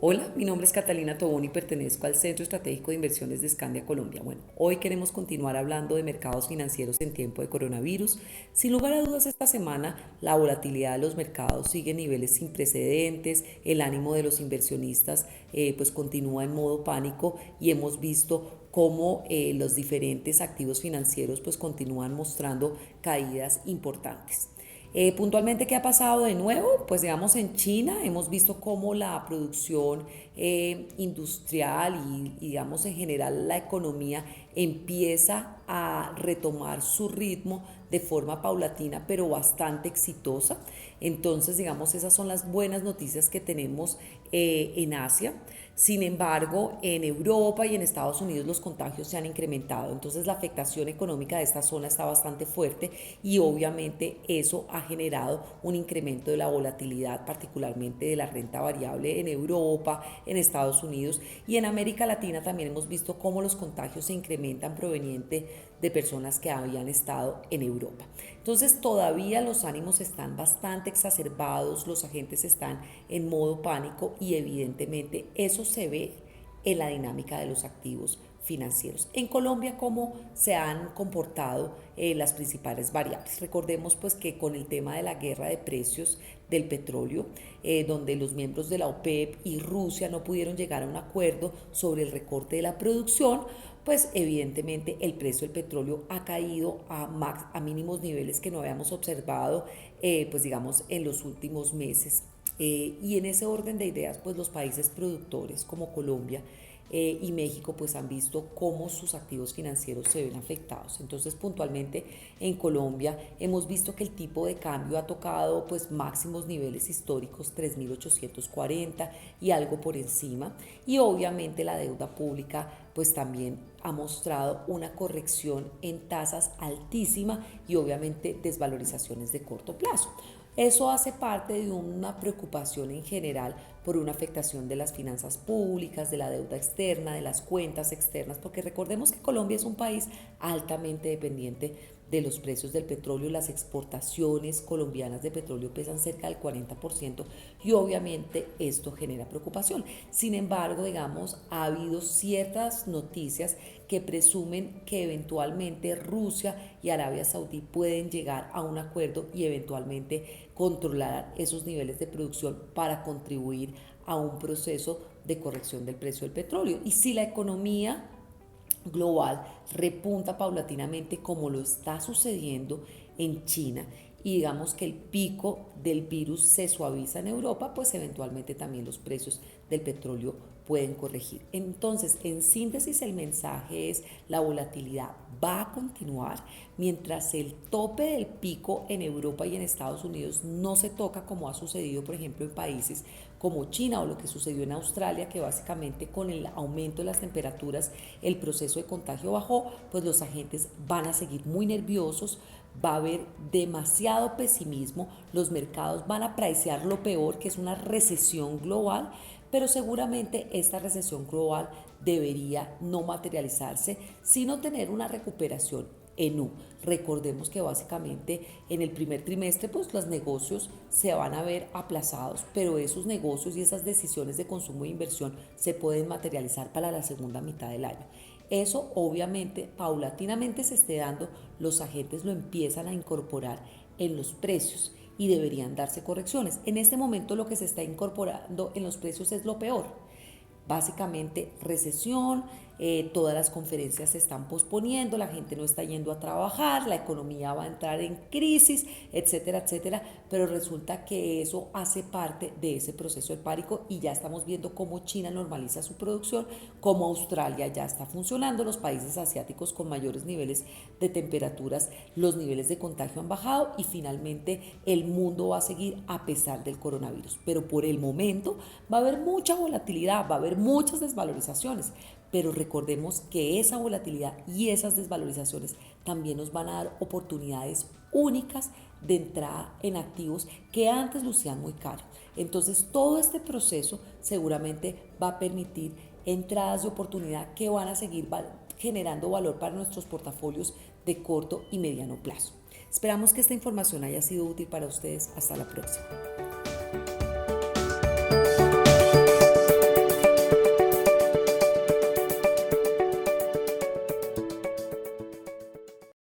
Hola, mi nombre es Catalina Tobón y pertenezco al Centro Estratégico de Inversiones de Scandia Colombia. Bueno, hoy queremos continuar hablando de mercados financieros en tiempo de coronavirus. Sin lugar a dudas, esta semana la volatilidad de los mercados sigue en niveles sin precedentes, el ánimo de los inversionistas pues continúa en modo pánico y hemos visto cómo los diferentes activos financieros pues continúan mostrando caídas importantes. Puntualmente, ¿qué ha pasado de nuevo? Pues digamos en China hemos visto cómo la producción industrial y digamos en general la economía empieza a retomar su ritmo de forma paulatina pero bastante exitosa. Entonces digamos esas son las buenas noticias que tenemos en Asia. Sin embargo, en Europa y en Estados Unidos los contagios se han incrementado, entonces la afectación económica de esta zona está bastante fuerte y obviamente eso ha generado un incremento de la volatilidad, particularmente de la renta variable en Europa, en Estados Unidos y en América Latina también hemos visto cómo los contagios se incrementan proveniente de personas que habían estado en Europa. Entonces todavía los ánimos están bastante exacerbados, los agentes están en modo pánico y evidentemente eso se ve en la dinámica de los activos financieros. En Colombia, ¿cómo se han comportado las principales variables? Recordemos pues que con el tema de la guerra de precios del petróleo, donde los miembros de la OPEP y Rusia no pudieron llegar a un acuerdo sobre el recorte de la producción, pues evidentemente el precio del petróleo ha caído a mínimos niveles que no habíamos observado, pues digamos, en los últimos meses. Y en ese orden de ideas, pues los países productores como Colombia y México pues han visto cómo sus activos financieros se ven afectados. Entonces puntualmente en Colombia hemos visto que el tipo de cambio ha tocado pues máximos niveles históricos 3.840 y algo por encima y obviamente la deuda pública pues también ha mostrado una corrección en tasas altísima y obviamente desvalorizaciones de corto plazo. Eso hace parte de una preocupación en general por una afectación de las finanzas públicas, de la deuda externa, de las cuentas externas, porque recordemos que Colombia es un país altamente dependiente de los precios del petróleo. Las exportaciones colombianas de petróleo pesan cerca del 40% y obviamente esto genera preocupación. Sin embargo, digamos, ha habido ciertas noticias que presumen que eventualmente Rusia y Arabia Saudí pueden llegar a un acuerdo y eventualmente controlar esos niveles de producción para contribuir a un proceso de corrección del precio del petróleo. Y si la economía global repunta paulatinamente como lo está sucediendo en China y digamos que el pico del virus se suaviza en Europa, pues eventualmente también los precios del petróleo pueden corregir. Entonces, en síntesis, el mensaje es la volatilidad va a continuar mientras el tope del pico en Europa y en Estados Unidos no se toca como ha sucedido, por ejemplo, en países como China o lo que sucedió en Australia, que básicamente con el aumento de las temperaturas el proceso de contagio bajó, pues los agentes van a seguir muy nerviosos, va a haber demasiado pesimismo, los mercados van a pricear lo peor, que es una recesión global, pero seguramente esta recesión global debería no materializarse, sino tener una recuperación en U. Recordemos que básicamente en el primer trimestre pues los negocios se van a ver aplazados, pero esos negocios y esas decisiones de consumo e inversión se pueden materializar para la segunda mitad del año. Eso obviamente paulatinamente se esté dando, los agentes lo empiezan a incorporar en los precios y deberían darse correcciones. En este momento lo que se está incorporando en los precios es lo peor. Básicamente recesión, todas las conferencias se están posponiendo, la gente no está yendo a trabajar, la economía va a entrar en crisis, etcétera, etcétera, pero resulta que eso hace parte de ese proceso de pánico y ya estamos viendo cómo China normaliza su producción, cómo Australia ya está funcionando, los países asiáticos con mayores niveles de temperaturas, los niveles de contagio han bajado y finalmente el mundo va a seguir a pesar del coronavirus, pero por el momento va a haber mucha volatilidad, va a haber muchas desvalorizaciones, pero recordemos que esa volatilidad y esas desvalorizaciones también nos van a dar oportunidades únicas de entrada en activos que antes lucían muy caros. Entonces todo este proceso seguramente va a permitir entradas de oportunidad que van a seguir generando valor para nuestros portafolios de corto y mediano plazo. Esperamos que esta información haya sido útil para ustedes. Hasta la próxima.